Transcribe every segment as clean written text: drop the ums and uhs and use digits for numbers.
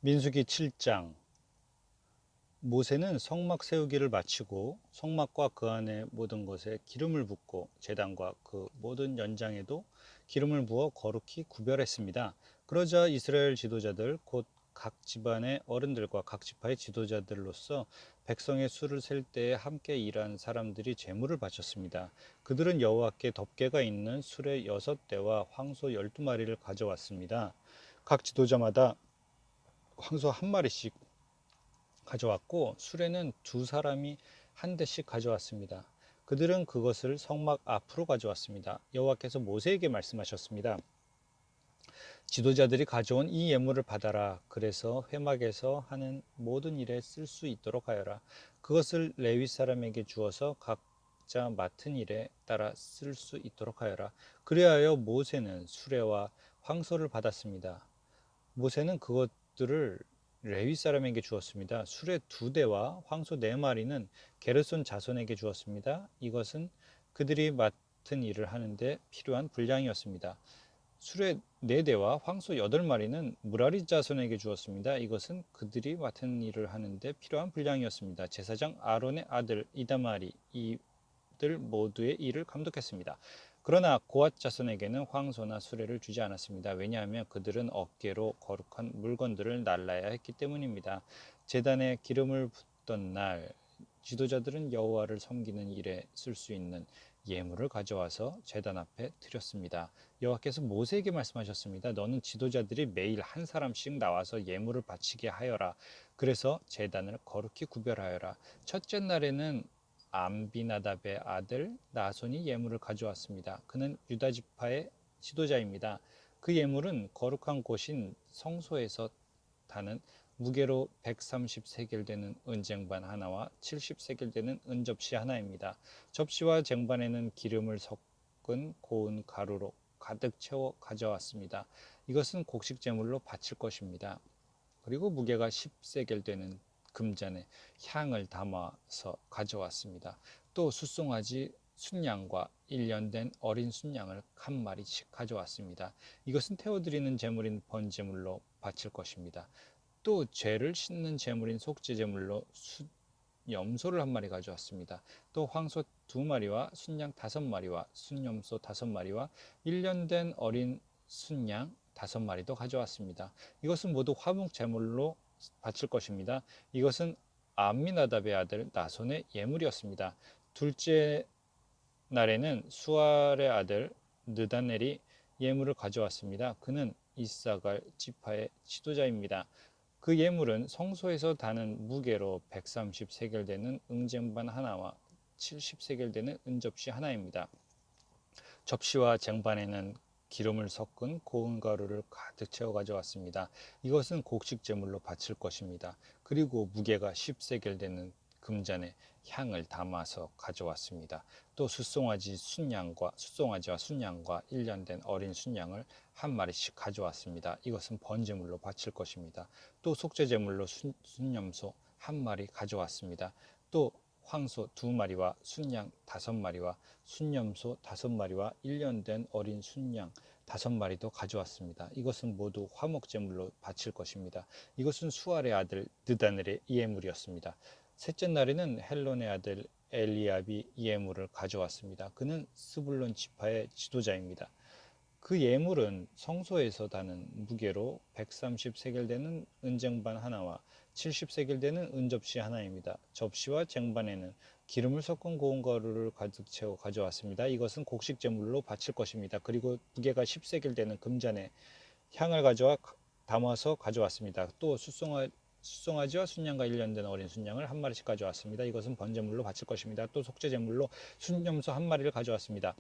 민수기 7장. 모세는 성막 세우기를 마치고 성막과 그 안의 모든 것에 기름을 붓고 제단과 그 모든 연장에도 기름을 부어 거룩히 구별했습니다. 그러자 이스라엘 지도자들 곧 각 집안의 어른들과 각 지파의 지도자들로서 백성의 수를 셀 때에 함께 일한 사람들이 제물을 바쳤습니다. 그들은 여호와께 덮개가 있는 수레 6대와 황소 12마리를 가져왔습니다. 각 지도자마다 황소 한 마리씩 가져왔고 수레는 두 사람이 한 대씩 가져왔습니다. 그들은 그것을 성막 앞으로 가져왔습니다. 여호와께서 모세에게 말씀하셨습니다. 지도자들이 가져온 이 예물을 받아라. 그래서 회막에서 하는 모든 일에 쓸 수 있도록 하여라. 그것을 레위 사람에게 주어서 각자 맡은 일에 따라 쓸 수 있도록 하여라. 그리하여 모세는 수레와 황소를 받았습니다. 모세는 그것들을 레위 사람에게 주었습니다. 수레 2대와 황소 4마리는 게르손 자손에게 주었습니다. 이것은 그들이 맡은 일을 하는데 필요한 분량이었습니다. 수레 4대와 황소 8마리는 무라리 자손에게 주었습니다. 이것은 그들이 맡은 일을 하는데 필요한 분량이었습니다. 제사장 아론의 아들 이다말이 이들 모두의 일을 감독했습니다. 그러나 고앗 자손에게는 황소나 수레를 주지 않았습니다. 왜냐하면 그들은 어깨로 거룩한 물건들을 날라야 했기 때문입니다. 제단에 기름을 붓던 날 지도자들은 여호와를 섬기는 일에 쓸 수 있는 예물을 가져와서 제단 앞에 드렸습니다. 여호와께서 모세에게 말씀하셨습니다. 너는 지도자들이 매일 한 사람씩 나와서 예물을 바치게 하여라. 그래서 제단을 거룩히 구별하여라. 첫째 날에는 암비나답의 아들 나손이 예물을 가져왔습니다. 그는 유다 지파의 지도자입니다. 그 예물은 거룩한 곳인 성소에서 다는 무게로 130세겔 되는 은쟁반 하나와 70세겔 되는 은접시 하나입니다. 접시와 쟁반에는 기름을 섞은 고운 가루로 가득 채워 가져왔습니다. 이것은 곡식 제물로 바칠 것입니다. 그리고 무게가 10세겔 되는 금잔에 향을 담아서 가져왔습니다. 또 숫송아지 순양과 1년 된 어린 순양을 한 마리씩 가져왔습니다. 이것은 태워드리는 제물인 번제물로 바칠 것입니다. 또 죄를 씻는 제물인 속죄 제물로 염소를 한 마리 가져왔습니다. 또 황소 2마리와 순양 5마리와 순염소 5마리와 1년 된 어린 순양 5마리도 가져왔습니다. 이것은 모두 화목 제물로 바칠 것입니다. 이것은 암미나답의 아들 나손의 예물이었습니다. 둘째 날에는 수알의 아들 느다넬이 예물을 가져왔습니다. 그는 이사갈 지파의 지도자입니다. 그 예물은 성소에서 다는 무게로 130세겔 되는 은쟁반 하나와 70세겔 되는 은접시 하나입니다. 접시와 쟁반에는 기름을 섞은 고운 가루를 가득 채워 가져왔습니다. 이것은 곡식 제물로 바칠 것입니다. 그리고 무게가 10세겔 되는 금잔에 향을 담아서 가져왔습니다. 또 숫송아지와 순양과 1년 된 어린 순양을 한 마리씩 가져왔습니다. 이것은 번제물로 바칠 것입니다. 또 속죄 제물로 순염소 한 마리 가져왔습니다. 또 황소 2마리와 순양 5마리와 순염소 5마리와 1년 된 어린 순양 5마리도 가져왔습니다. 이것은 모두 화목제물로 바칠 것입니다. 이것은 수알의 아들 느다넬의 예물이었습니다. 셋째 날에는 헬론의 아들 엘리압이 예물을 가져왔습니다. 그는 스불론 지파의 지도자입니다. 그 예물은 성소에서 다는 무게로 130세겔 되는 은쟁반 하나와 70세겔 되는 은접시 하나입니다. 접시와 쟁반에는 기름을 섞은 고운 가루를 가득 채워 가져왔습니다. 이것은 곡식 제물로 바칠 것입니다. 그리고 무게가 10세겔 되는 금잔에 향을 가져와 담아서 가져왔습니다. 또 숫송아지와 순양과 1년 된 어린 순양을 한 마리씩 가져왔습니다. 이것은 번제물로 바칠 것입니다. 또 속죄 제물로 순염소 한 마리를 가져왔습니다.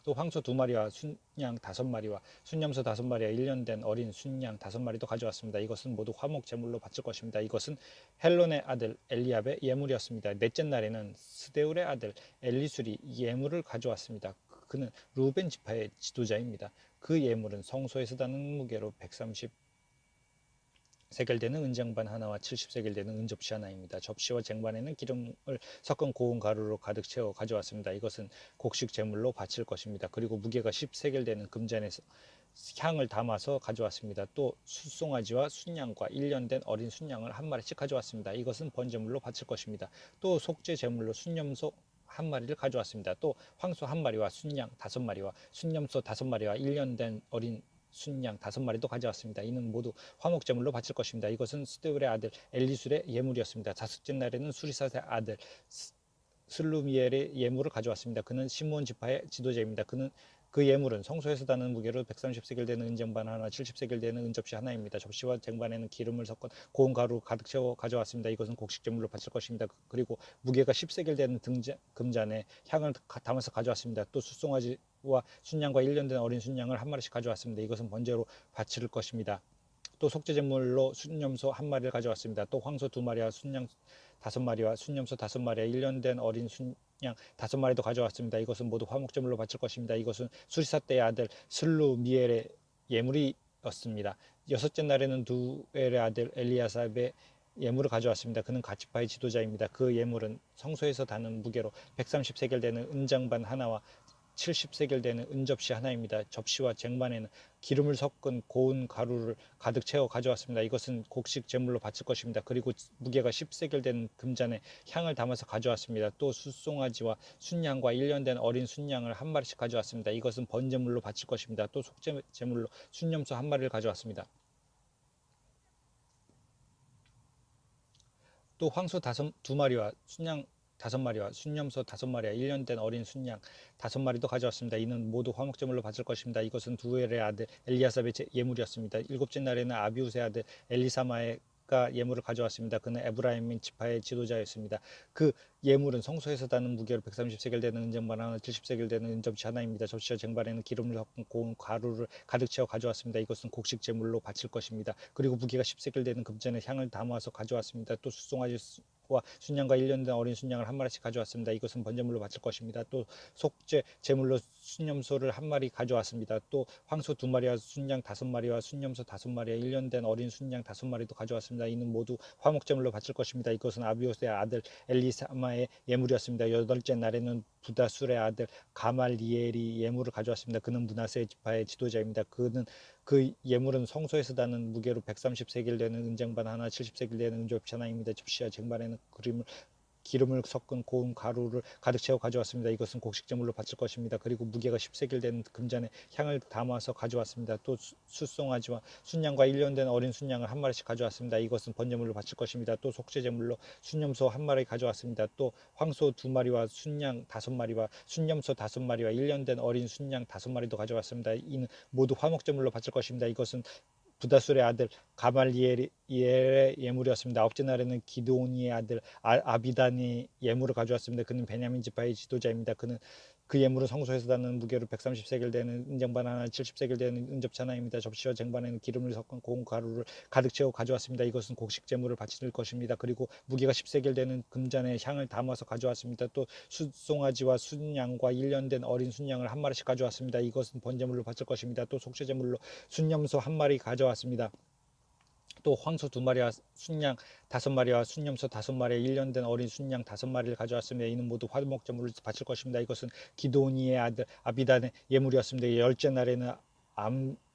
또 황소 2마리와 순양 5마리와 순염소 5마리와 1년 된 어린 순양 5마리도 가져왔습니다. 이것은 모두 화목 제물로 바칠 것입니다. 이것은 헬론의 아들 엘리압의 예물이었습니다. 넷째 날에는 스데울의 아들 엘리술이 예물을 가져왔습니다. 그는 루벤 지파의 지도자입니다. 그 예물은 성소에서 다는 무게로 130 세겔 되는 은쟁반 하나와 70세겔 되는 은접시 하나입니다. 접시와 쟁반에는 기름을 섞은 고운 가루로 가득 채워 가져왔습니다. 이것은 곡식 제물로 바칠 것입니다. 그리고 무게가 10세겔 되는 금잔에서 향을 담아서 가져왔습니다. 또 숫송아지와 순양과 1년 된 어린 순양을 한 마리씩 가져왔습니다. 이것은 번제물로 바칠 것입니다. 또 속죄 제물로 순염소 한 마리를 가져왔습니다. 또 황소 한 마리와 순양 5마리와 순염소 5마리와 1년 된 어린 순양 5마리도 가져왔습니다. 이는 모두 화목제물로 바칠 것입니다. 이것은 스데울의 아들 엘리술의 예물이었습니다. 다섯째 날에는 수리사의 아들 슬루미엘의 예물을 가져왔습니다. 그는 시므온 지파의 지도자입니다. 그는 그 예물은 성소에서 다는 무게로 130세겔 되는 은쟁반 하나, 70세겔 되는 은접시 하나입니다. 접시와 쟁반에는 기름을 섞은 고운 가루 가득 채워 가져왔습니다. 이것은 곡식제물로 바칠 것입니다. 그리고 무게가 10세겔 되는 금잔에 향을 담아서 가져왔습니다. 또 숫송아지와 순양과 1년 된 어린 순양을 한 마리씩 가져왔습니다. 이것은 번제로 바칠 것입니다. 또 속죄제물로 순염소 한 마리를 가져왔습니다. 또 황소 2마리와 순양 5마리와 순염소 5마리와 1년 된 어린 순양 5마리도 가져왔습니다. 이것은 모두 화목제물로 바칠 것입니다. 이것은 수리사 때의 아들 슬루미엘의 예물이었습니다. 여섯째 날에는 두엘의 아들 엘리야삽의 예물을 가져왔습니다. 그는 가치파의 지도자입니다. 그 예물은 성소에서 다는 무게로 130세겔 되는 은장반 하나와 70세겔 되는 은접시 하나입니다. 접시와 쟁반에는 기름을 섞은 고운 가루를 가득 채워 가져왔습니다. 이것은 곡식 제물로 바칠 것입니다. 그리고 무게가 10세겔 되는 금잔에 향을 담아서 가져왔습니다. 또 숫송아지와 순양과 1년 된 어린 순양을 한 마리씩 가져왔습니다. 이것은 번제물로 바칠 것입니다. 또 속죄 제물로 순염소 한 마리를 가져왔습니다. 또 황소 2마리와 순양 5마리와 순염소 5마리와 1년 된 어린 순양 5마리도 가져왔습니다. 이는 모두 화목제물로 바칠 것입니다. 이것은 두엘의 아들 엘리야삽의 예물이었습니다. 일곱째 날에는 아비우스의 아들 엘리사마가 예물을 가져왔습니다. 그는 에브라임 지파의 지도자였습니다. 그 예물은 성소에서 다는 무게로 130세겔 되는 은쟁반 하나, 70세겔 되는 은접시 하나입니다. 접시와 쟁반에는 기름을 섞은 고운 가루를 가득 채워 가져왔습니다. 이것은 곡식 제물로 바칠 것입니다. 그리고 무게가 10세겔 되는 금잔에 향을 담아서 가져왔습니다. 또 숫송아지 와 순양과 1년 된 어린 순양을 한 마리씩 가져왔습니다. 이것은 번제물로 바칠 것입니다. 또 속죄 제물로 순염소를 한 마리 가져왔습니다. 또 황소 2마리와 순양 5마리와 순염소 5마리와 1년 된 어린 순양 5마리도 가져왔습니다. 이는 모두 화목제물로 바칠 것입니다. 이것은 아비오스의 아들 엘리사마의 예물이었습니다. 여덟째 날에는 부다술의 아들 가말리엘이 예물을 가져왔습니다. 그는 므낫세 지파의 지도자입니다. 그 예물은 성소에서 다는 무게로 130세겔 되는 은쟁반 하나, 70세겔 되는 은접시 하나입니다. 접시와 쟁반에는 기름을 섞은 고운 가루를 가득 채워 가져왔습니다. 이것은 곡식제물로 바칠 것입니다. 그리고 무게가 10세겔 되는 금잔에 향을 담아서 가져왔습니다. 또 숫송아지와 순양과 1년 된 어린 순양을 한 마리씩 가져왔습니다. 이것은 번제물로 바칠 것입니다. 또 속죄제물로 순염소 한 마리 가져왔습니다. 또 황소 2마리와 순양 5마리와 순염소 5마리와 1년 된 어린 순양 5마리도 가져왔습니다. 이는 모두 화목제물로 바칠 것입니다. 이것은 부다술의 아들 가말리엘의 예물이었습니다. 아홉째 날에는 기드온이의 아들 아비단이 예물을 가져왔습니다. 그는 베냐민 지파의 지도자입니다. 그는 그 예물은 성소에서 다는 무게로 130세겔 되는 은쟁반 하나, 70세겔 되는 은접시 하나입니다. 접시와 쟁반에는 기름을 섞은 고운 가루를 가득 채워 가져왔습니다. 이것은 곡식 제물을 바칠 것입니다. 그리고 무게가 10세겔 되는 금잔에 향을 담아서 가져왔습니다. 또 숫송아지와 순양과 1년 된 어린 순양을 한 마리씩 가져왔습니다. 이것은 번제물로 바칠 것입니다. 또 속죄 제물로 순염소 한 마리 가져왔습니다. 또 황소 2마리와 순양 5마리와 순염소 5마리와 1년 된 어린 순양 5마리를 가져왔습니다. 이는 모두 화목제물을 바칠 것입니다. 이것은 기도니의 아들 아비단의 예물이었습니다. 열째 날에는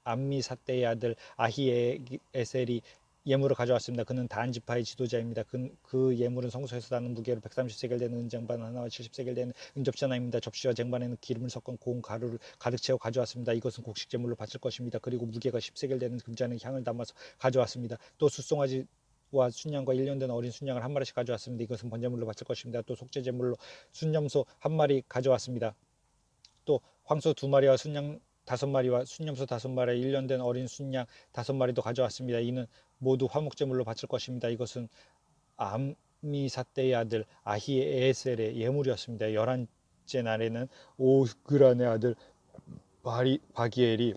암미사떼의 아들 아히에셀이 예물을 가져왔습니다. 그는 단 지파의 지도자입니다. 그 예물은 성소에서 다는 무게로 130세겔 되는 은쟁반 하나와 70세겔 되는 은접시 하나입니다. 접시와 쟁반에는 기름을 섞은 고운 가루를 가득 채워 가져왔습니다. 이것은 곡식 제물로 바칠 것입니다. 그리고 무게가 10세겔 되는 금잔에 향을 담아서 가져왔습니다. 또 숫송아지 와 순양과 1년 된 어린 순양을 한 마리씩 가져왔습니다. 이것은 번제물로 바칠 것입니다. 또 속죄제물로 순염소 한 마리 가져왔습니다. 또 황소 2마리와 순양 5마리와 순염소 5마리와 1년 된 어린 순양 5마리도 가져왔습니다. 이는 모두 화목제물로 바칠 것입니다. 이것은 암미사떼의 아들 아히에셀의 예물이었습니다. 11째 날에는 오그란의 아들 바기엘이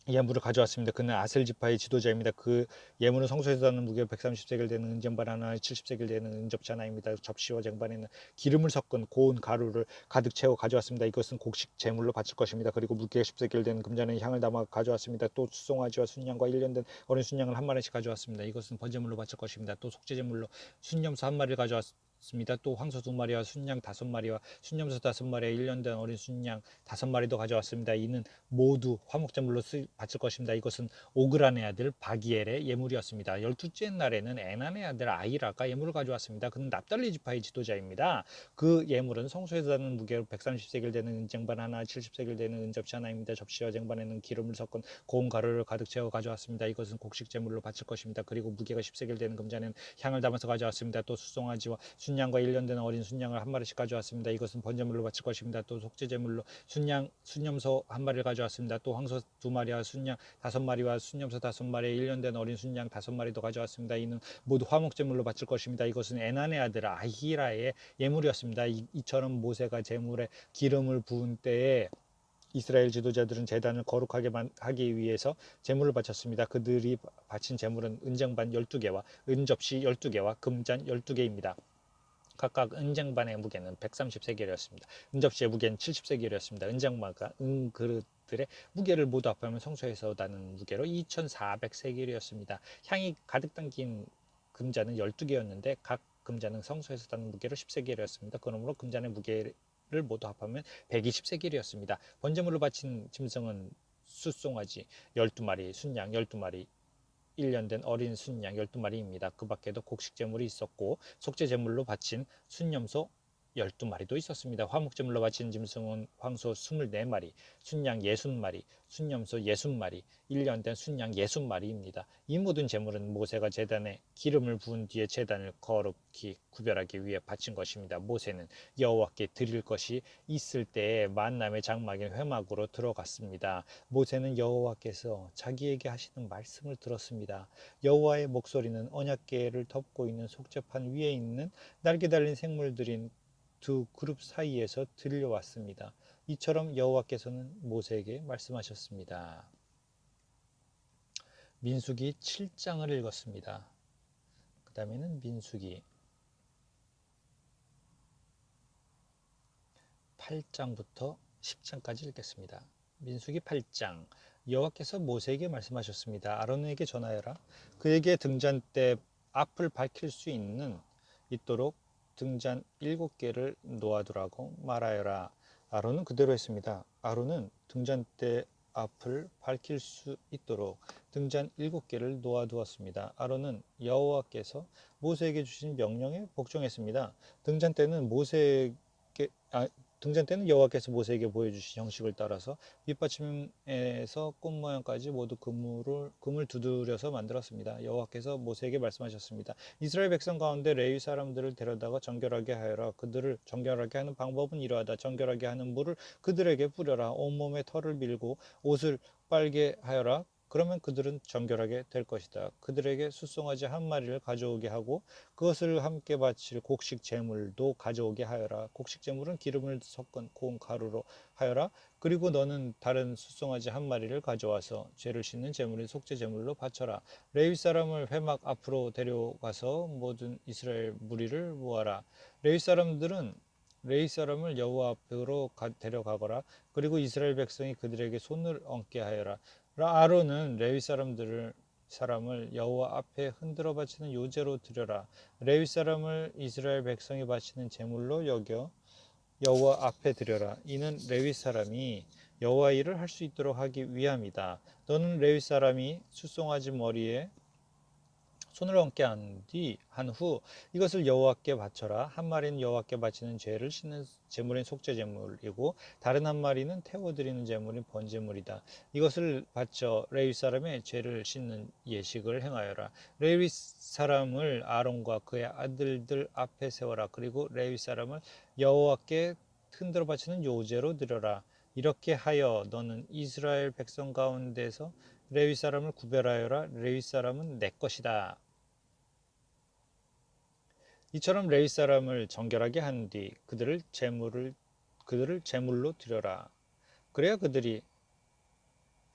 예물을 가져왔습니다. 그는 아셀 지파의 지도자입니다. 그 예물은 성소에서 다는 무게 130세겔 되는 은쟁반 하나, 70세겔 되는 은접시 하나입니다. 접시와 쟁반에는 기름을 섞은 고운 가루를 가득 채워 가져왔습니다. 이것은 곡식 제물로 바칠 것입니다. 그리고 무게가 10세겔 되는 금잔에 향을 담아 가져왔습니다. 또 숫송아지와 순양과 1년 된 어린 순양을 한 마리씩 가져왔습니다. 이것은 번제물로 바칠 것입니다. 또 속죄제물로 순염소 한 마리를 습니다. 또 황소 2마리와 순양 5마리와 순염소 5마리와 1년 된 어린 순양 5마리도 가져왔습니다. 이는 모두 화목제물로 바칠 것입니다. 이것은 오그란의 아들 바기엘의 예물이었습니다. 12째 날에는 에난의 아들 아이라가 예물을 가져왔습니다. 그는 납달리 지파의 지도자입니다. 그 예물은 성소에서 다는 무게로 130세겔 되는 은쟁반 하나, 70세겔 되는 은접시 하나입니다. 접시와 쟁반에는 기름을 섞은 고운 가루를 가득 채워 가져왔습니다. 이것은 곡식 제물로 바칠 것입니다. 그리고 무게가 10세겔 되는 금잔에는 향을 담아서 가져왔습니다. 또 수송아지와 순양과 1년 된 어린 순양을 한 마리씩 가져왔습니다. 이것은 번제물로 바칠 것입니다. 또 속죄제물로 순염소 한 마리를 가져왔습니다. 또 황소 2마리와 순양 5마리와 순염소 5마리에 1년 된 어린 순양 5마리도 가져왔습니다. 이는 모두 화목제물로 바칠 것입니다. 이것은 에난의 아들 아히라의 예물이었습니다. 이처럼 모세가 제물에 기름을 부은 때에 이스라엘 지도자들은 제단을 거룩하게 하기 위해서 제물을 바쳤습니다. 그들이 바친 제물은 은쟁반 12개와 은접시 12개와 금잔 12개입니다. 각각 은쟁반의 무게는 130세겔이었습니다. 은접시의 무게는 70세겔이었습니다. 은쟁반과 은그릇들의 무게를 모두 합하면 성소에서 나는 무게로 2400세겔이었습니다. 향이 가득 담긴 금잔은 12개였는데 각 금잔은 성소에서 나는 무게로 10세겔이었습니다. 그러므로 금잔의 무게를 모두 합하면 120세겔이었습니다. 번제물로 바친 짐승은 숫송아지 12마리, 순양 12마리, 1년 된 어린 순양 12마리입니다. 그 밖에도 곡식제물이 있었고 속죄제물로 바친 순염소 12마리도 있었습니다. 화목제물로 바친 짐승은 황소 24마리, 순양 60마리, 순염소 60마리, 1년 된 순양 60마리입니다. 이 모든 제물은 모세가 제단에 기름을 부은 뒤에 제단을 거룩히 구별하기 위해 바친 것입니다. 모세는 여호와께 드릴 것이 있을 때에 만남의 장막인 회막으로 들어갔습니다. 모세는 여호와께서 자기에게 하시는 말씀을 들었습니다. 여호와의 목소리는 언약궤를 덮고 있는 속죄판 위에 있는 날개 달린 생물들인 두 그룹 사이에서 들려왔습니다. 이처럼 여호와께서는 모세에게 말씀하셨습니다. 민수기 7장을 읽었습니다. 그 다음에는 민수기 8장부터 10장까지 읽겠습니다. 민수기 8장. 여호와께서 모세에게 말씀하셨습니다. 아론에게 전하여라. 그에게 등잔 때 앞을 밝힐 수 있도록 등잔 7개를 놓아두라고 말하여라. 아론은 그대로 했습니다. 아론은 등잔 때 앞을 밝힐 수 있도록 등잔 7개를 놓아두었습니다. 아론은 여호와께서 모세에게 주신 명령에 복종했습니다. 등잔 때는 여호와께서 모세에게 보여주신 형식을 따라서 밑받침에서 꽃 모양까지 모두 금을 두드려서 만들었습니다. 여호와께서 모세에게 말씀하셨습니다. 이스라엘 백성 가운데 레위 사람들을 데려다가 정결하게 하여라. 그들을 정결하게 하는 방법은 이러하다. 정결하게 하는 물을 그들에게 뿌려라. 온몸에 털을 밀고 옷을 빨게 하여라. 그러면 그들은 정결하게 될 것이다. 그들에게 숫송아지 한 마리를 가져오게 하고 그것을 함께 바칠 곡식 제물도 가져오게 하여라. 곡식 제물은 기름을 섞은 고운 가루로 하여라. 그리고 너는 다른 숫송아지 한 마리를 가져와서 죄를 씻는 제물인 속죄 제물로 바쳐라. 레위 사람을 회막 앞으로 데려가서 모든 이스라엘 무리를 모아라. 레위 사람을 여호와 앞으로 데려가거라. 그리고 이스라엘 백성이 그들에게 손을 얹게 하여라. 아론은 레위 사람을 여호와 앞에 흔들어 바치는 요제로 드려라. 레위 사람을 이스라엘 백성이 바치는 제물로 여겨 여호와 앞에 드려라. 이는 레위 사람이 여호와 일을 할 수 있도록 하기 위함이다. 너는 레위 사람이 숫송아지 머리에 손을 얹게 한 후 이것을 여호와께 바쳐라. 한 마리는 여호와께 바치는 죄를 씻는 제물인 속죄 제물이고 다른 한 마리는 태워드리는 제물인 번제물이다. 이것을 바쳐 레위 사람의 죄를 씻는 예식을 행하여라. 레위 사람을 아론과 그의 아들들 앞에 세워라. 그리고 레위 사람을 여호와께 흔들어 바치는 요제로 드려라. 이렇게 하여 너는 이스라엘 백성 가운데서 레위 사람을 구별하여라. 레위 사람은 내 것이다. 이처럼 레위 사람을 정결하게 한 뒤 그들을 제물로 드려라. 그래야 그들이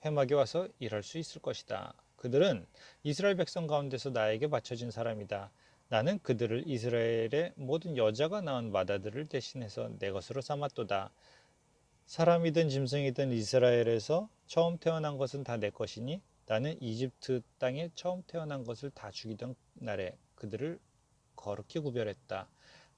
회막에 와서 일할 수 있을 것이다. 그들은 이스라엘 백성 가운데서 나에게 바쳐진 사람이다. 나는 그들을 이스라엘의 모든 여자가 낳은 마다들을 대신해서 내 것으로 삼았도다. 사람이든 짐승이든 이스라엘에서 처음 태어난 것은 다 내 것이니 나는 이집트 땅에 처음 태어난 것을 다 죽이던 날에 그들을 거룩히 구별했다.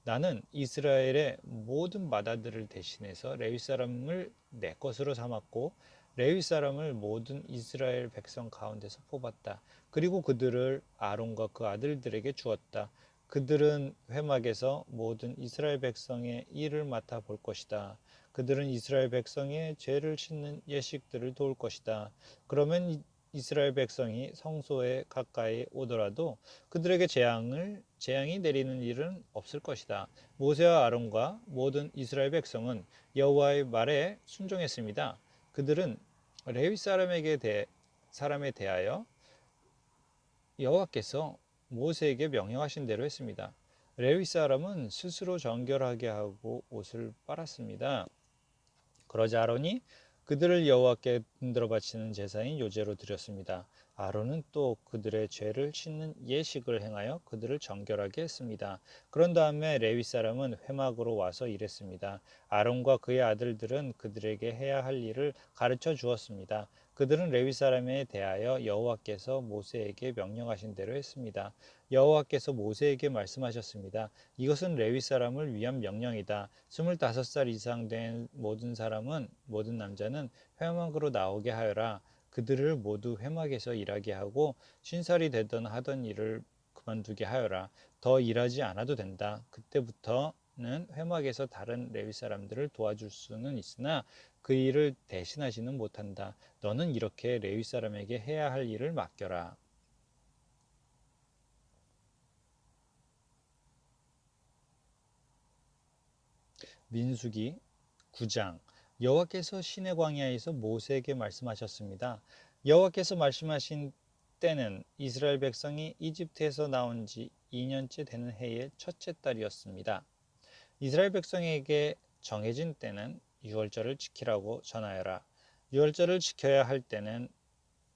나는 이스라엘의 모든 맏아들을 대신해서 레위 사람을 내 것으로 삼았고 레위 사람을 모든 이스라엘 백성 가운데서 뽑았다. 그리고 그들을 아론과 그 아들들에게 주었다. 그들은 회막에서 모든 이스라엘 백성의 일을 맡아 볼 것이다. 그들은 이스라엘 백성의 죄를 씻는 예식들을 도울 것이다. 그러면 이스라엘 백성이 성소에 가까이 오더라도 그들에게 재앙이 내리는 일은 없을 것이다. 모세와 아론과 모든 이스라엘 백성은 여호와의 말에 순종했습니다. 그들은 레위 사람에 대하여 여호와께서 모세에게 명령하신 대로 했습니다. 레위 사람은 스스로 정결하게 하고 옷을 빨았습니다. 그러자 아론이 그들을 여호와께 흔들어 바치는 제사인 요제로 드렸습니다. 아론은 또 그들의 죄를 씻는 예식을 행하여 그들을 정결하게 했습니다. 그런 다음에 레위 사람은 회막으로 와서 일했습니다. 아론과 그의 아들들은 그들에게 해야 할 일을 가르쳐 주었습니다. 그들은 레위 사람에 대하여 여호와께서 모세에게 명령하신 대로 했습니다. 여호와께서 모세에게 말씀하셨습니다. 이것은 레위 사람을 위한 명령이다. 25살 이상 된 모든 남자는 회막으로 나오게 하여라. 그들을 모두 회막에서 일하게 하고 50살이 되던 하던 일을 그만두게 하여라. 더 일하지 않아도 된다. 그때부터는 회막에서 다른 레위 사람들을 도와줄 수는 있으나 그 일을 대신하지는 못한다. 너는 이렇게 레위 사람에게 해야 할 일을 맡겨라. 민수기 9장. 여호와께서 시내 광야에서 모세에게 말씀하셨습니다. 여호와께서 말씀하신 때는 이스라엘 백성이 이집트에서 나온 지 2년째 되는 해의 첫째 달이었습니다. 이스라엘 백성에게 정해진 때는 유월절을 지키라고 전하여라. 유월절을 지켜야 할 때는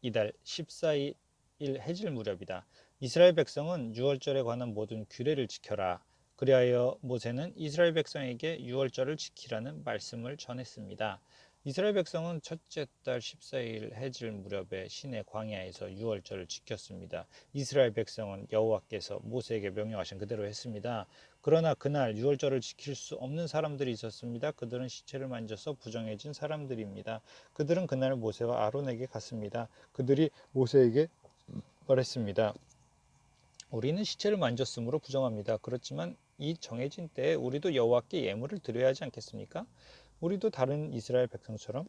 이달 14일 해질 무렵이다. 이스라엘 백성은 유월절에 관한 모든 규례를 지켜라. 그리하여 모세는 이스라엘 백성에게 유월절을 지키라는 말씀을 전했습니다. 이스라엘 백성은 첫째 달 14일 해질 무렵에 시내 광야에서 유월절을 지켰습니다. 이스라엘 백성은 여호와께서 모세에게 명령하신 그대로 했습니다. 그러나 그날 유월절을 지킬 수 없는 사람들이 있었습니다. 그들은 시체를 만져서 부정해진 사람들입니다. 그들은 그날 모세와 아론에게 갔습니다. 그들이 모세에게 말했습니다. 우리는 시체를 만졌으므로 부정합니다. 그렇지만 이 정해진 때에 우리도 여호와께 예물을 드려야 하지 않겠습니까? 우리도 다른 이스라엘 백성처럼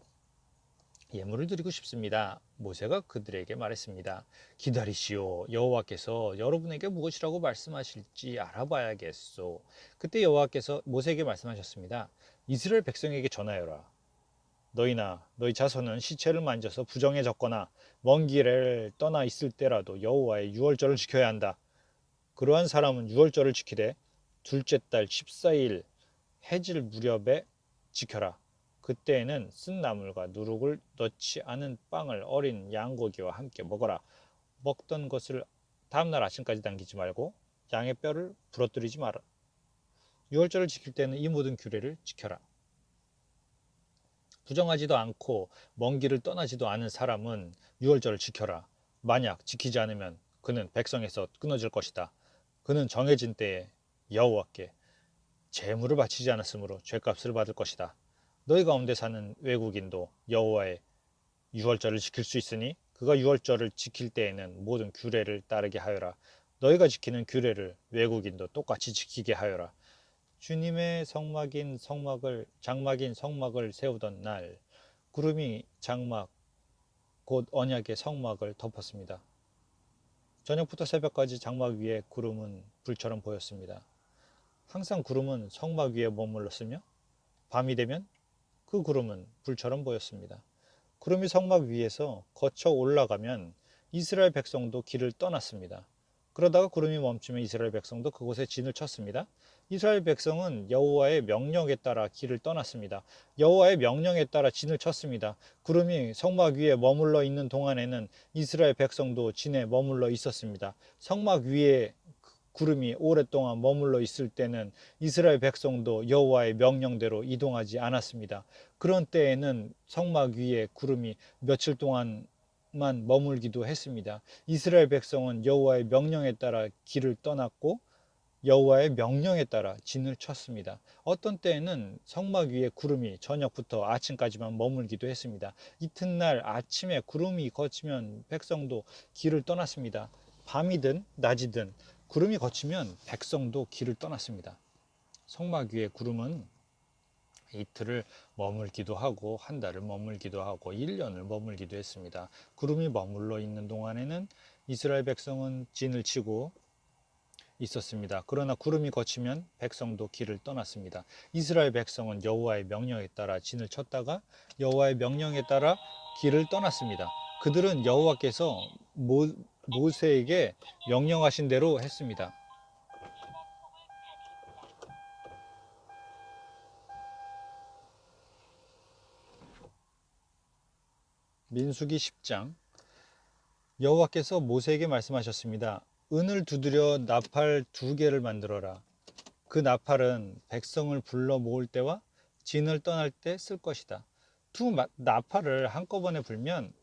예물을 드리고 싶습니다. 모세가 그들에게 말했습니다. 기다리시오. 여호와께서 여러분에게 무엇이라고 말씀하실지 알아봐야겠소. 그때 여호와께서 모세에게 말씀하셨습니다. 이스라엘 백성에게 전하여라. 너희나 너희 자손은 시체를 만져서 부정해졌거나 먼 길을 떠나 있을 때라도 여호와의 유월절을 지켜야 한다. 그러한 사람은 유월절을 지키되 둘째 달 14일 해질 무렵에 지켜라. 그때에는 쓴 나물과 누룩을 넣지 않은 빵을 어린 양고기와 함께 먹어라. 먹던 것을 다음날 아침까지 남기지 말고 양의 뼈를 부러뜨리지 마라. 유월절을 지킬 때는 이 모든 규례를 지켜라. 부정하지도 않고 먼 길을 떠나지도 않은 사람은 유월절을 지켜라. 만약 지키지 않으면 그는 백성에서 끊어질 것이다. 그는 정해진 때에 여호와께 제물을 바치지 않았으므로 죄값을 받을 것이다. 너희 가운데 사는 외국인도 여호와의 유월절을 지킬 수 있으니 그가 유월절을 지킬 때에는 모든 규례를 따르게 하여라. 너희가 지키는 규례를 외국인도 똑같이 지키게 하여라. 주님의 장막인 성막을 세우던 날 구름이 장막 곧 언약의 성막을 덮었습니다. 저녁부터 새벽까지 장막 위에 구름은 불처럼 보였습니다. 항상 구름은 성막 위에 머물렀으며 밤이 되면 그 구름은 불처럼 보였습니다. 구름이 성막 위에서 거쳐 올라가면 이스라엘 백성도 길을 떠났습니다. 그러다가 구름이 멈추면 이스라엘 백성도 그곳에 진을 쳤습니다. 이스라엘 백성은 여호와의 명령에 따라 길을 떠났습니다. 여호와의 명령에 따라 진을 쳤습니다. 구름이 성막 위에 머물러 있는 동안에는 이스라엘 백성도 진에 머물러 있었습니다. 성막 위에 구름이 오랫동안 머물러 있을 때는 이스라엘 백성도 여호와의 명령대로 이동하지 않았습니다. 그런 때에는 성막 위에 구름이 며칠 동안만 머물기도 했습니다. 이스라엘 백성은 여호와의 명령에 따라 길을 떠났고 여호와의 명령에 따라 진을 쳤습니다. 어떤 때에는 성막 위에 구름이 저녁부터 아침까지만 머물기도 했습니다. 이튿날 아침에 구름이 걷히면 백성도 길을 떠났습니다. 밤이든 낮이든 구름이 걷히면 백성도 길을 떠났습니다. 성막 위에 구름은 이틀을 머물기도 하고 한 달을 머물기도 하고 1년을 머물기도 했습니다. 구름이 머물러 있는 동안에는 이스라엘 백성은 진을 치고 있었습니다. 그러나 구름이 걷히면 백성도 길을 떠났습니다. 이스라엘 백성은 여호와의 명령에 따라 진을 쳤다가 여호와의 명령에 따라 길을 떠났습니다. 그들은 여호와께서 모세에게 명령하신 대로 했습니다. 민수기 10장. 여호와께서 모세에게 말씀하셨습니다. 은을 두드려 나팔 2개를 만들어라. 그 나팔은 백성을 불러 모을 때와 진을 떠날 때 쓸 것이다. 나팔을 한꺼번에 불면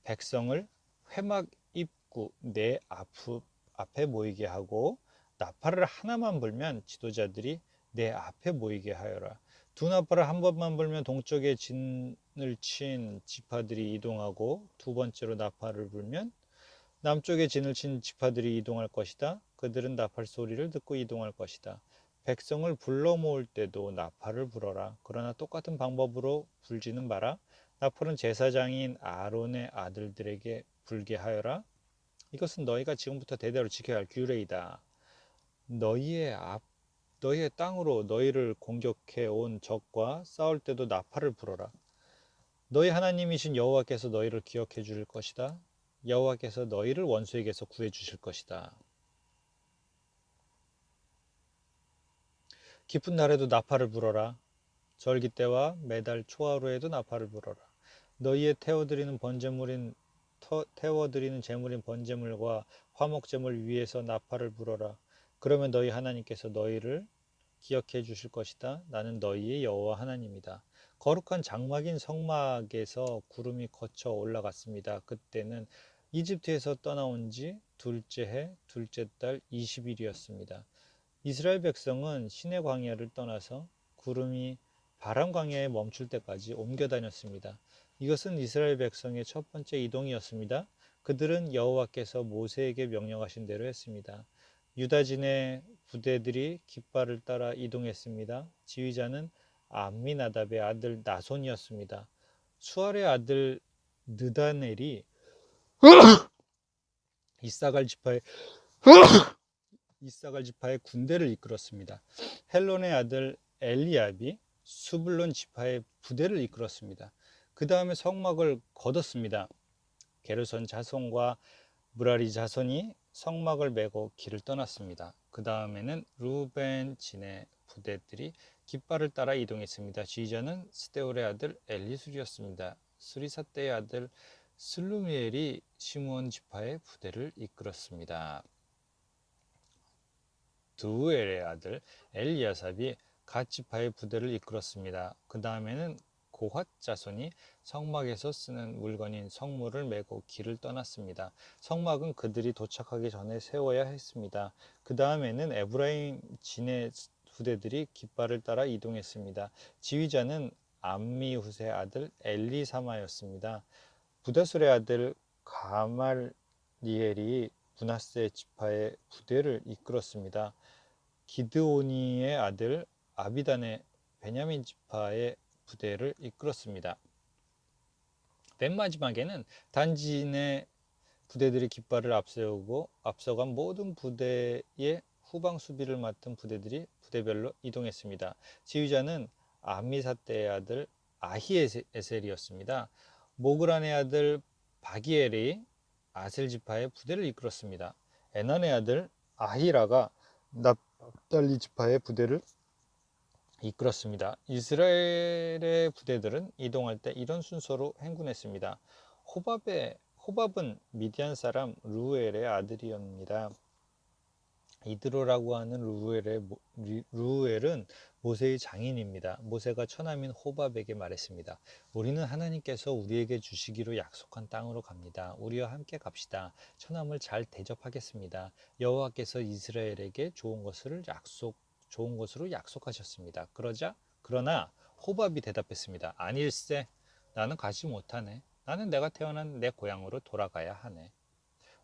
백성을 회막 입구 내 앞에 모이게 하고, 나팔을 하나만 불면 지도자들이 내 앞에 모이게 하여라. 두 나팔을 한 번만 불면 동쪽에 진을 친 지파들이 이동하고, 두 번째로 나팔을 불면 남쪽에 진을 친 지파들이 이동할 것이다. 그들은 나팔 소리를 듣고 이동할 것이다. 백성을 불러 모을 때도 나팔을 불어라. 그러나 똑같은 방법으로 불지는 마라. 나팔은 제사장인 아론의 아들들에게 불게 하여라. 이것은 너희가 지금부터 대대로 지켜야 할 규례이다. 너희의 땅으로 너희를 공격해 온 적과 싸울 때도 나팔을 불어라. 너희 하나님이신 여호와께서 너희를 기억해 줄 것이다. 여호와께서 너희를 원수에게서 구해 주실 것이다. 기쁜 날에도 나팔을 불어라. 절기 때와 매달 초하루에도 나팔을 불어라. 너희의 태워드리는 제물인 번제물과 화목제물 위에서 나팔을 불어라. 그러면 너희 하나님께서 너희를 기억해 주실 것이다. 나는 너희의 여호와 하나님이다. 거룩한 장막인 성막에서 구름이 거쳐 올라갔습니다. 그때는 이집트에서 떠나온 지 둘째 해 둘째 달 20일이었습니다. 이스라엘 백성은 시내 광야를 떠나서 구름이 바람 광야에 멈출 때까지 옮겨 다녔습니다. 이것은 이스라엘 백성의 첫 번째 이동이었습니다. 그들은 여호와께서 모세에게 명령하신 대로 했습니다. 유다진의 부대들이 깃발을 따라 이동했습니다. 지휘자는 암미나답의 아들 나손이었습니다. 수알의 아들 느다넬이 이사갈 지파의 군대를 이끌었습니다. 헬론의 아들 엘리압이 수블론 지파의 부대를 이끌었습니다. 그 다음에 성막을 걷었습니다. 게르손 자손과 무라리 자손이 성막을 메고 길을 떠났습니다. 그 다음에는 루벤 진의 부대들이 깃발을 따라 이동했습니다. 지휘자는 스데울의 아들 엘리술이었습니다. 수리사떼의 아들 슬루미엘이 시므온 지파의 부대를 이끌었습니다. 드우엘의 아들 엘리야삽이 갓 지파의 부대를 이끌었습니다. 그 다음에는 고핫 자손이 성막에서 쓰는 물건인 성물을 메고 길을 떠났습니다. 성막은 그들이 도착하기 전에 세워야 했습니다. 그 다음에는 에브라임 진의 부대들이 깃발을 따라 이동했습니다. 지휘자는 암미훗의 아들 엘리사마였습니다. 부다술의 아들 가말리엘이 므낫세 지파의 부대를 이끌었습니다. 기드오니의 아들 아비단의 베냐민 지파의 부대를 이끌었습니다. 맨 마지막에는 단진의 부대들이 깃발을 앞서간 모든 부대의 후방 수비를 맡은 부대들이 부대별로 이동했습니다. 지휘자는 아미사떼의 아들 아히에셀이었습니다. 모그란의 아들 바기엘이 아셀 지파의 부대를 이끌었습니다. 에난의 아들 아히라가 납달리 지파의 부대를 이끌었습니다. 이스라엘의 부대들은 이동할 때 이런 순서로 행군했습니다. 호밥은 미디안 사람 루엘의 아들이옵니다. 이드로라고 하는 루우엘은 모세의 장인입니다. 모세가 처남인 호밥에게 말했습니다. 우리는 하나님께서 우리에게 주시기로 약속한 땅으로 갑니다. 우리와 함께 갑시다. 처남을 잘 대접하겠습니다. 여호와께서 이스라엘에게 좋은 것으로 약속하셨습니다. 그러나 호밥이 대답했습니다. 아닐세, 나는 가지 못하네. 나는 내가 태어난 내 고향으로 돌아가야 하네.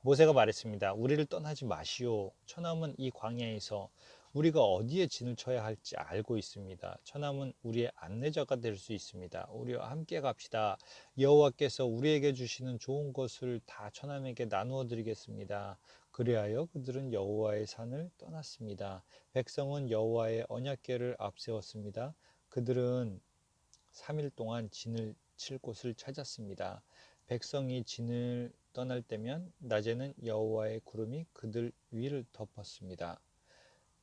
모세가 말했습니다. 우리를 떠나지 마시오. 처남은 이 광야에서 우리가 어디에 진을 쳐야 할지 알고 있습니다. 처남은 우리의 안내자가 될 수 있습니다. 우리와 함께 갑시다. 여호와께서 우리에게 주시는 좋은 것을 다 처남에게 나누어 드리겠습니다. 그리하여 그들은 여호와의 산을 떠났습니다. 백성은 여호와의 언약궤를 앞세웠습니다. 그들은 3일 동안 진을 칠 곳을 찾았습니다. 백성이 진을 떠날 때면 낮에는 여호와의 구름이 그들 위를 덮었습니다.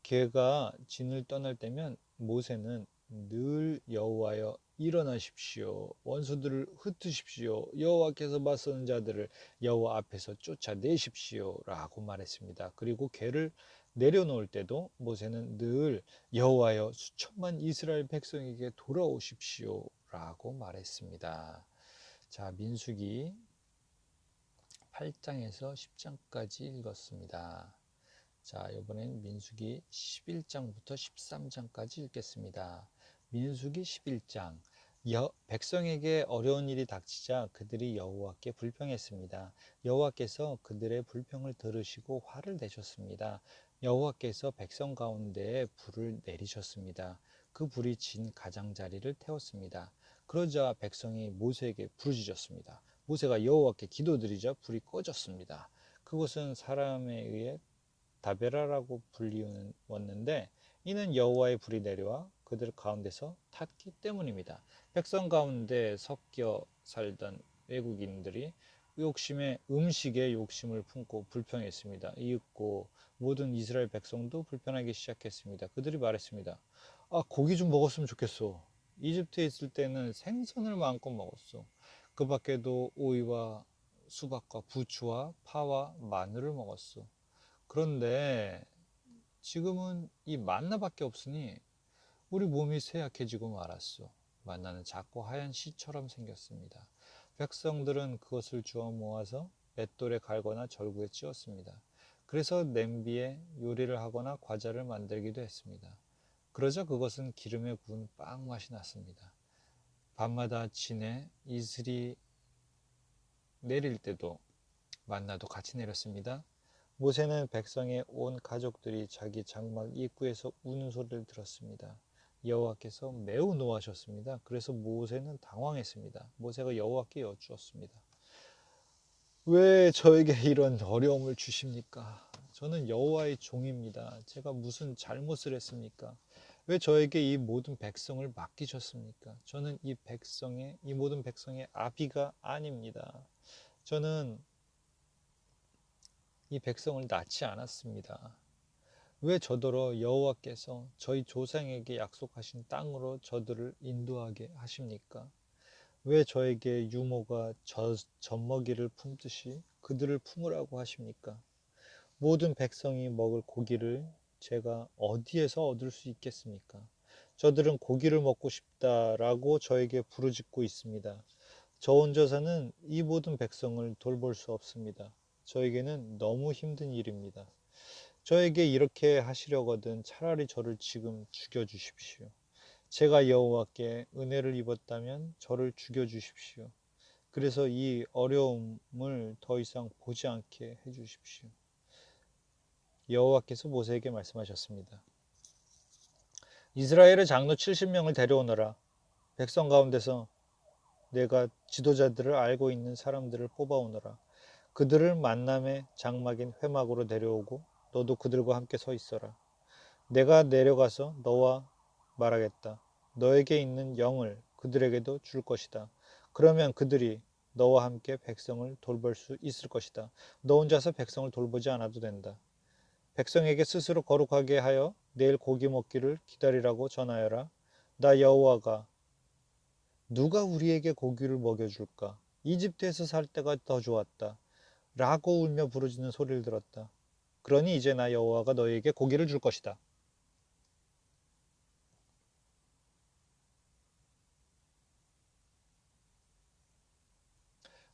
개가 진을 떠날 때면 모세는 늘 여호와여 일어나십시오. 원수들을 흩으십시오. 여호와께서 맞서는 자들을 여호와 앞에서 쫓아내십시오. 라고 말했습니다. 그리고 개를 내려놓을 때도 모세는 늘 여호와여 수천만 이스라엘 백성에게 돌아오십시오. 라고 말했습니다. 자, 민수기 8장에서 10장까지 읽었습니다. 자, 이번엔 민수기 11장부터 13장까지 읽겠습니다. 민수기 11장. 백성에게 어려운 일이 닥치자 그들이 여호와께 불평했습니다. 여호와께서 그들의 불평을 들으시고 화를 내셨습니다. 여호와께서 백성 가운데에 불을 내리셨습니다. 그 불이 진 가장자리를 태웠습니다. 그러자 백성이 모세에게 부르짖었습니다. 모세가 여호와께 기도드리자 불이 꺼졌습니다. 그곳은 사람에 의해 다베라라고 불리웠는데 이는 여호와의 불이 내려와 그들 가운데서 탔기 때문입니다. 백성 가운데 섞여 살던 외국인들이 음식에 욕심을 품고 불평했습니다. 이윽고 모든 이스라엘 백성도 불편하기 시작했습니다. 그들이 말했습니다. 고기 좀 먹었으면 좋겠어. 이집트에 있을 때는 생선을 마음껏 먹었어. 그 밖에도 오이와 수박과 부추와 파와 마늘을 먹었어. 그런데 지금은 이 만나밖에 없으니 우리 몸이 쇠약해지고 말았어. 만나는 작고 하얀 씨처럼 생겼습니다. 백성들은 그것을 주워 모아서 맷돌에 갈거나 절구에 찧었습니다. 그래서 냄비에 요리를 하거나 과자를 만들기도 했습니다. 그러자 그것은 기름에 구운 빵 맛이 났습니다. 밤마다 진에 이슬이 내릴 때도 만나도 같이 내렸습니다. 모세는 백성의 온 가족들이 자기 장막 입구에서 우는 소리를 들었습니다. 여호와께서 매우 노하셨습니다. 그래서 모세는 당황했습니다. 모세가 여호와께 여쭈었습니다. 왜 저에게 이런 어려움을 주십니까? 저는 여호와의 종입니다. 제가 무슨 잘못을 했습니까? 왜 저에게 이 모든 백성을 맡기셨습니까? 저는 이 모든 백성의 아비가 아닙니다. 저는 이 백성을 낳지 않았습니다. 왜 저더러 여호와께서 저희 조상에게 약속하신 땅으로 저들을 인도하게 하십니까? 왜 저에게 유모가 젖먹이를 품듯이 그들을 품으라고 하십니까? 모든 백성이 먹을 고기를 제가 어디에서 얻을 수 있겠습니까? 저들은 고기를 먹고 싶다라고 저에게 부르짖고 있습니다. 저 혼자서는 이 모든 백성을 돌볼 수 없습니다. 저에게는 너무 힘든 일입니다. 저에게 이렇게 하시려거든 차라리 저를 지금 죽여주십시오. 제가 여호와께 은혜를 입었다면 저를 죽여주십시오. 그래서 이 어려움을 더 이상 보지 않게 해주십시오. 여호와께서 모세에게 말씀하셨습니다. 이스라엘의 장로 70명을 데려오너라. 백성 가운데서 내가 지도자들을 알고 있는 사람들을 뽑아오너라. 그들을 만남의 장막인 회막으로 데려오고 너도 그들과 함께 서 있어라. 내가 내려가서 너와 말하겠다. 너에게 있는 영을 그들에게도 줄 것이다. 그러면 그들이 너와 함께 백성을 돌볼 수 있을 것이다. 너 혼자서 백성을 돌보지 않아도 된다. 백성에게 스스로 거룩하게 하여 내일 고기 먹기를 기다리라고 전하여라. 나 여호와가 누가 우리에게 고기를 먹여줄까? 이집트에서 살 때가 더 좋았다. 라고 울며 부르짖는 소리를 들었다. 그러니 이제 나 여호와가 너희에게 고기를 줄 것이다.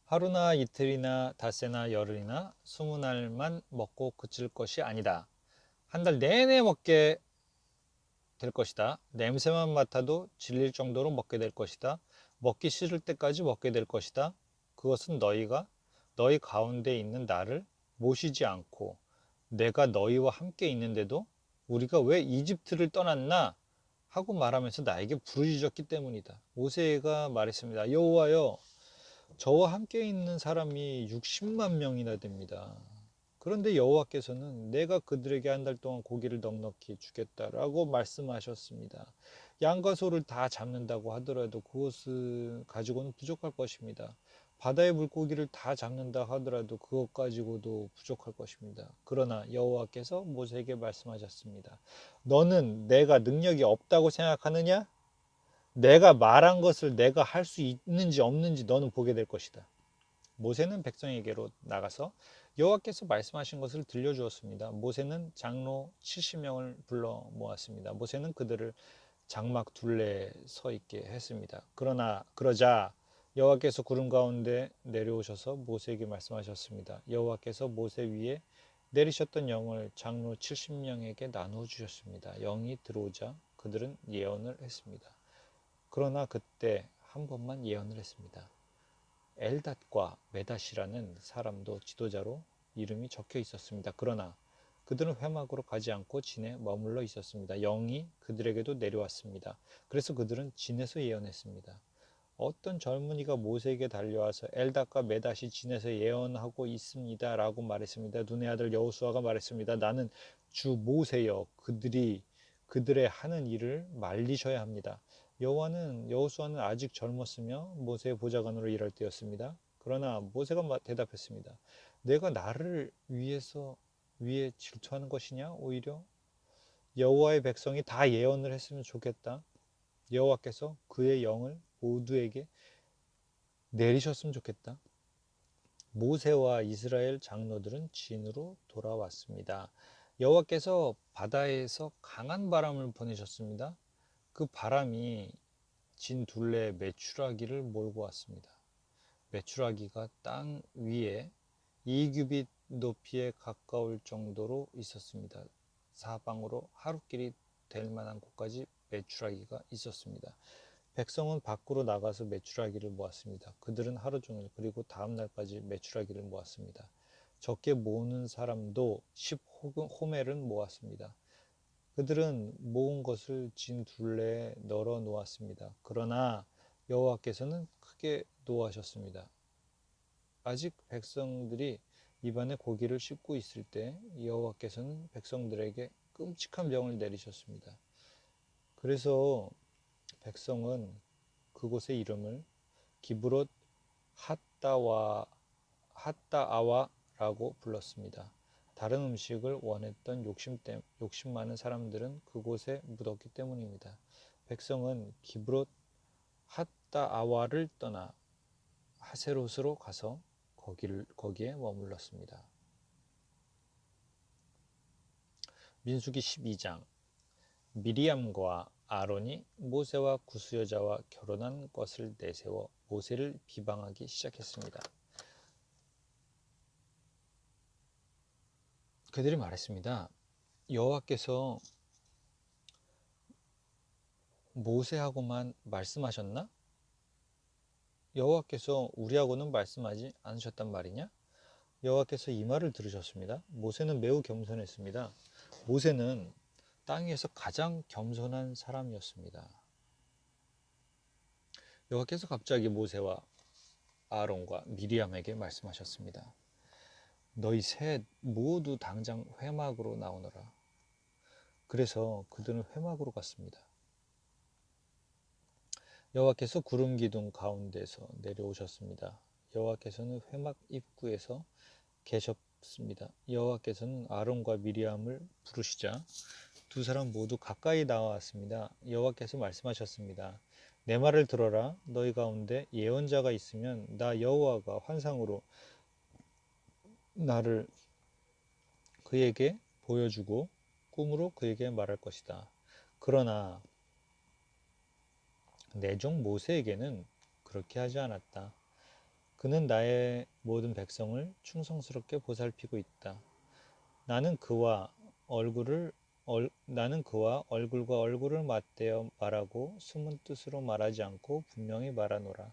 하루나 이틀이나 닷새나 열흘이나 20날만 먹고 그칠 것이 아니다. 한 달 내내 먹게 될 것이다. 냄새만 맡아도 질릴 정도로 먹게 될 것이다. 먹기 싫을 때까지 먹게 될 것이다. 그것은 너희가 너희 가운데 있는 나를 모시지 않고 내가 너희와 함께 있는데도 우리가 왜 이집트를 떠났나 하고 말하면서 나에게 부르짖었기 때문이다. 모세가 말했습니다. 여호와여, 저와 함께 있는 사람이 60만 명이나 됩니다. 그런데 여호와께서는 내가 그들에게 한 달 동안 고기를 넉넉히 주겠다라고 말씀하셨습니다. 양과 소를 다 잡는다고 하더라도 그것을 가지고는 부족할 것입니다. 바다의 물고기를 다 잡는다 하더라도 그것 가지고도 부족할 것입니다. 그러나 여호와께서 모세에게 말씀하셨습니다. 너는 내가 능력이 없다고 생각하느냐? 내가 말한 것을 내가 할 수 있는지 없는지 너는 보게 될 것이다. 모세는 백성에게로 나가서 여호와께서 말씀하신 것을 들려주었습니다. 모세는 장로 70명을 불러 모았습니다. 모세는 그들을 장막 둘레에 서 있게 했습니다. 그러자 여호와께서 구름 가운데 내려오셔서 모세에게 말씀하셨습니다. 여호와께서 모세 위에 내리셨던 영을 장로 70명에게 나누어 주셨습니다. 영이 들어오자 그들은 예언을 했습니다. 그러나 그때 한 번만 예언을 했습니다. 엘닷과 메닷이라는 사람도 지도자로 이름이 적혀 있었습니다. 그러나 그들은 회막으로 가지 않고 진에 머물러 있었습니다. 영이 그들에게도 내려왔습니다. 그래서 그들은 진에서 예언했습니다. 어떤 젊은이가 모세에게 달려와서 엘닷과 메닷이 진에서 예언하고 있습니다 라고 말했습니다. 눈의 아들 여호수아가 말했습니다. 나는 주 모세여, 그들이 그들의 하는 일을 말리셔야 합니다. 여호수아는 아직 젊었으며 모세의 보좌관으로 일할 때였습니다. 그러나 모세가 대답했습니다. 내가 나를 위해 질투하는 것이냐? 오히려 여호와의 백성이 다 예언을 했으면 좋겠다. 여호와께서 그의 영을 모두에게 내리셨으면 좋겠다. 모세와 이스라엘 장로들은 진으로 돌아왔습니다. 여호와께서 바다에서 강한 바람을 보내셨습니다. 그 바람이 진 둘레에 메추라기를 몰고 왔습니다. 메추라기가 땅 위에 2규빗 높이에 가까울 정도로 있었습니다. 사방으로 하루길이 될 만한 곳까지 메추라기가 있었습니다. 백성은 밖으로 나가서 메추라기를 모았습니다. 그들은 하루 종일 그리고 다음 날까지 메추라기를 모았습니다. 적게 모으는 사람도 10호멜을 모았습니다. 그들은 모은 것을 진 둘레에 널어 놓았습니다. 그러나 여호와께서는 크게 노하셨습니다. 아직 백성들이 입안에 고기를 씹고 있을 때 여호와께서는 백성들에게 끔찍한 병을 내리셨습니다. 그래서 백성은 그곳의 이름을 기브롯 핫다아와라고 불렀습니다. 다른 음식을 원했던 욕심 많은 사람들은 그곳에 묻었기 때문입니다. 백성은 기브롯 핫다아와를 떠나 하세롯으로 가서 거기에 머물렀습니다. 민수기 12장. 미리암과 아론이 모세와 구스 여자와 결혼한 것을 내세워 모세를 비방하기 시작했습니다. 그들이 말했습니다. 여호와께서 모세하고만 말씀하셨나? 여호와께서 우리하고는 말씀하지 않으셨단 말이냐? 여호와께서 이 말을 들으셨습니다. 모세는 매우 겸손했습니다. 모세는 땅 위에서 가장 겸손한 사람이었습니다. 여호와께서 갑자기 모세와 아론과 미리암에게 말씀하셨습니다. 너희 셋 모두 당장 회막으로 나오너라. 그래서 그들은 회막으로 갔습니다. 여호와께서 구름 기둥 가운데서 내려오셨습니다. 여호와께서는 회막 입구에서 계셨습니다. 여호와께서는 아론과 미리암을 부르시자 두 사람 모두 가까이 나왔습니다. 여호와께서 말씀하셨습니다. 내 말을 들어라. 너희 가운데 예언자가 있으면 나 여호와가 환상으로 나를 그에게 보여주고 꿈으로 그에게 말할 것이다. 그러나 내 종 모세에게는 그렇게 하지 않았다. 그는 나의 모든 백성을 충성스럽게 보살피고 있다. 나는 그와 나는 그와 얼굴과 얼굴을 맞대어 말하고 숨은 뜻으로 말하지 않고 분명히 말하노라.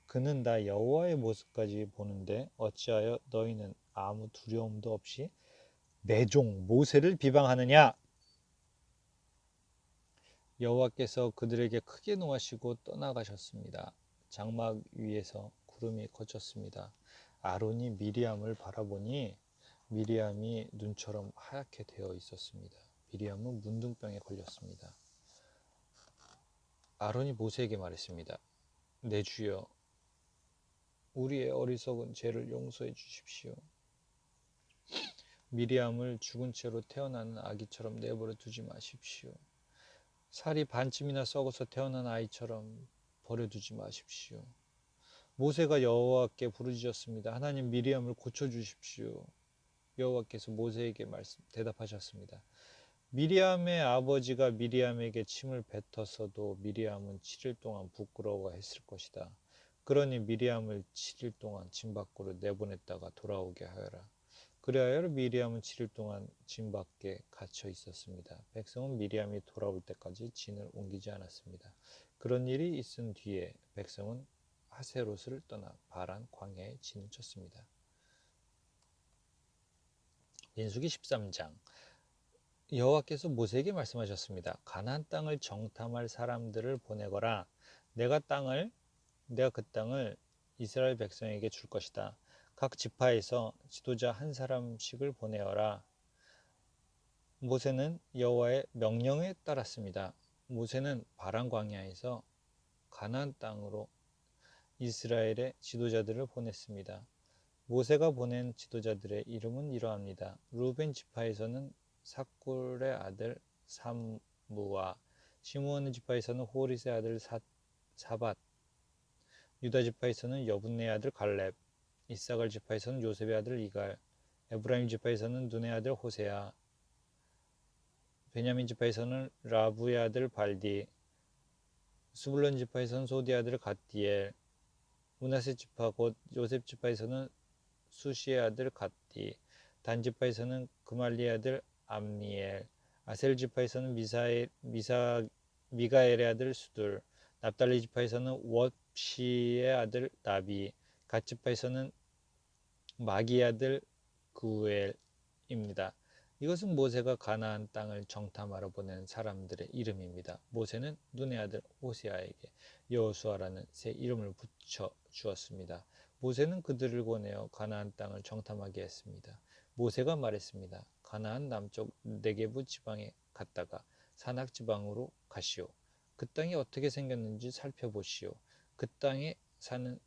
그는 나 여호와의 모습까지 보는데 어찌하여 너희는 아무 두려움도 없이 내 종 모세를 비방하느냐? 여호와께서 그들에게 크게 노하시고 떠나가셨습니다. 장막 위에서 구름이 걷혔습니다. 아론이 미리암을 바라보니 미리암이 눈처럼 하얗게 되어 있었습니다. 미리암은 문둥병에 걸렸습니다. 아론이 모세에게 말했습니다. 내 주여, 우리의 어리석은 죄를 용서해 주십시오. 미리암을 죽은 채로 태어나는 아기처럼 내버려 두지 마십시오. 살이 반쯤이나 썩어서 태어난 아이처럼 버려두지 마십시오. 모세가 여호와께 부르짖었습니다. 하나님, 미리암을 고쳐주십시오. 여호와께서 모세에게 대답하셨습니다. 미리암의 아버지가 미리암에게 침을 뱉었어도 미리암은 7일 동안 부끄러워했을 것이다. 그러니 미리암을 7일 동안 진 밖으로 내보냈다가 돌아오게 하여라. 그리하여 미리암은 7일 동안 진 밖에 갇혀 있었습니다. 백성은 미리암이 돌아올 때까지 진을 옮기지 않았습니다. 그런 일이 있은 뒤에 백성은 하세롯을 떠나 바란 광야에 진을 쳤습니다. 민수기 13장. 여호와께서 모세에게 말씀하셨습니다. 가나안 땅을 정탐할 사람들을 보내거라. 내가 그 땅을 이스라엘 백성에게 줄 것이다. 각 지파에서 지도자 한 사람씩을 보내어라. 모세는 여호와의 명령에 따랐습니다. 모세는 바란 광야에서 가나안 땅으로 이스라엘의 지도자들을 보냈습니다. 모세가 보낸 지도자들의 이름은 이러합니다. 루벤 지파에서는 사쿨의 아들 삼무와, 시므온 지파에서는 호리스의 아들 사밧, 유다 지파에서는 여분네의 아들 갈렙, 이사갈 지파에서는 요셉의 아들 이갈, 에브라임 지파에서는 눈의 아들 호세아, 베냐민 지파에서는 라부의 아들 발디, 스불론 지파에서는 소디의 아들 갓디엘, 므낫세 지파 곧 요셉 지파에서는 수시의 아들 갓디, 단 지파에서는 그말리의 아들 암미엘, 아셀 지파에서는 미가엘의 아들 수둘, 납달리 지파에서는 왑시의 아들 나비, 갓 지파에서는 마기의 아들 구엘입니다. 이것은 모세가 가나안 땅을 정탐하러 보낸 사람들의 이름입니다. 모세는 눈의 아들 호세아에게 여호수아라는 새 이름을 붙여 주었습니다. 모세는 그들을 보내어 가나안 땅을 정탐하게 했습니다. 모세가 말했습니다. 가나안 남쪽 네게부 지방에 갔다가 산악 지방으로 가시오. 그 땅이 어떻게 생겼는지 살펴보시오. 그 땅에 사는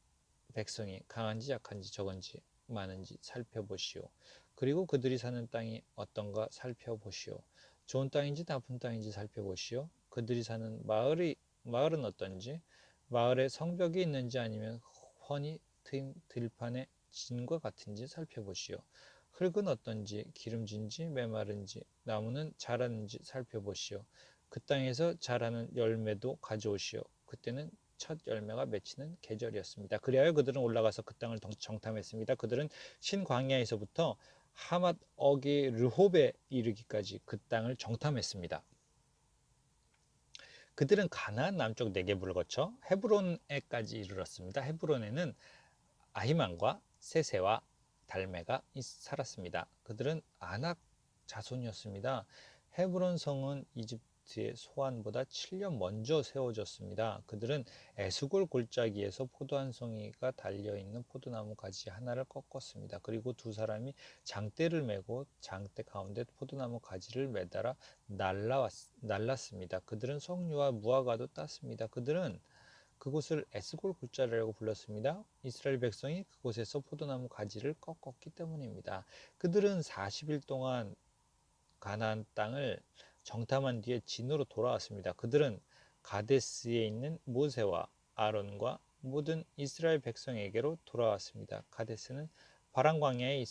백성이 강한지 약한지 적은지 많은지 살펴보시오. 그리고 그들이 사는 땅이 어떤가 살펴보시오. 좋은 땅인지 나쁜 땅인지 살펴보시오. 그들이 사는 마을은 어떤지, 마을에 성벽이 있는지 아니면 훤히 트인 들판의 진과 같은지 살펴보시오. 흙은 어떤지, 기름진지 메마른지, 나무는 자라는지 살펴보시오. 그 땅에서 자라는 열매도 가져오시오. 그때는 첫 열매가 맺히는 계절이었습니다. 그리하여 그들은 올라가서 그 땅을 정탐했습니다. 그들은 신광야에서부터 하맛 어기 르홉에 이르기까지 그 땅을 정탐했습니다. 그들은 가나안 남쪽 네게부를 거쳐 헤브론에까지 이르렀습니다. 헤브론에는 아히만과 세세와 달메가 살았습니다. 그들은 아낙 자손이었습니다. 헤브론 성은 이집트의 소안보다 7년 먼저 세워졌습니다. 그들은 에스골 골짜기에서 포도 한 송이가 달려있는 포도나무 가지 하나를 꺾었습니다. 그리고 두 사람이 장대를 메고 장대 가운데 포도나무 가지를 매달아 날랐습니다. 그들은 석류와 무화과도 땄습니다. 그들은 그곳을 에스골 골짜기라고 불렀습니다. 이스라엘 백성이 그곳에서 포도나무 가지를 꺾었기 때문입니다. 그들은 40일 동안 가나안 땅을 정탐한 뒤에 진으로 돌아왔습니다. 그들은 가데스에 있는 모세와 아론과 모든 이스라엘 백성에게로 돌아왔습니다. 가데스는 바란 광야에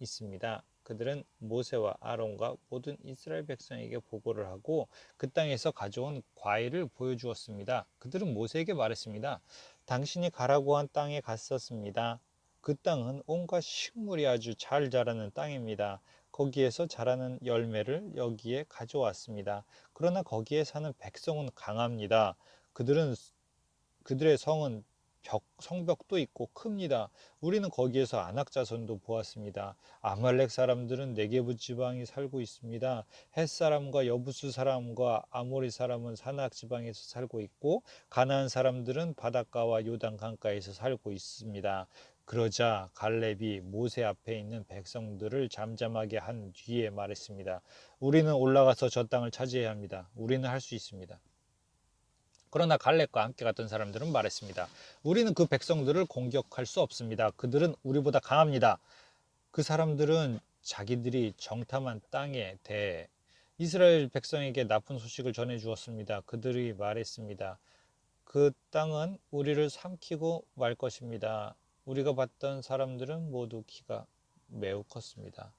있습니다. 그들은 모세와 아론과 모든 이스라엘 백성에게 보고를 하고 그 땅에서 가져온 과일을 보여주었습니다. 그들은 모세에게 말했습니다. 당신이 가라고 한 땅에 갔었습니다. 그 땅은 온갖 식물이 아주 잘 자라는 땅입니다. 거기에서 자라는 열매를 여기에 가져왔습니다. 그러나 거기에 사는 백성은 강합니다. 그들은 그들의 성은 성벽도 있고 큽니다. 우리는 거기에서 아낙 자손도 보았습니다. 아말렉 사람들은 네게부 지방에 살고 있습니다. 헷 사람과 여부수 사람과 아모리 사람은 사낙 지방에서 살고 있고 가나안 사람들은 바닷가와 요단 강가에서 살고 있습니다. 그러자 갈렙이 모세 앞에 있는 백성들을 잠잠하게 한 뒤에 말했습니다. 우리는 올라가서 저 땅을 차지해야 합니다. 우리는 할 수 있습니다. 그러나 갈렙과 함께 갔던 사람들은 말했습니다. 우리는 그 백성들을 공격할 수 없습니다. 그들은 우리보다 강합니다. 그 사람들은 자기들이 정탐한 땅에 대해 이스라엘 백성에게 나쁜 소식을 전해 주었습니다. 그들이 말했습니다. 그 땅은 우리를 삼키고 말 것입니다. 우리가 봤던 사람들은 모두 키가 매우 컸습니다.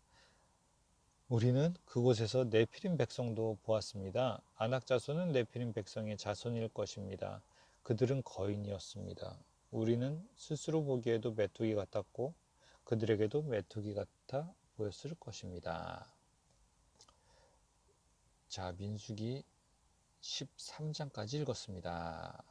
우리는 그곳에서 네피림 백성도 보았습니다. 아낙 자손은 네피림 백성의 자손일 것입니다. 그들은 거인이었습니다. 우리는 스스로 보기에도 메뚜기 같았고 그들에게도 메뚜기 같아 보였을 것입니다. 자, 민수기 13장까지 읽었습니다.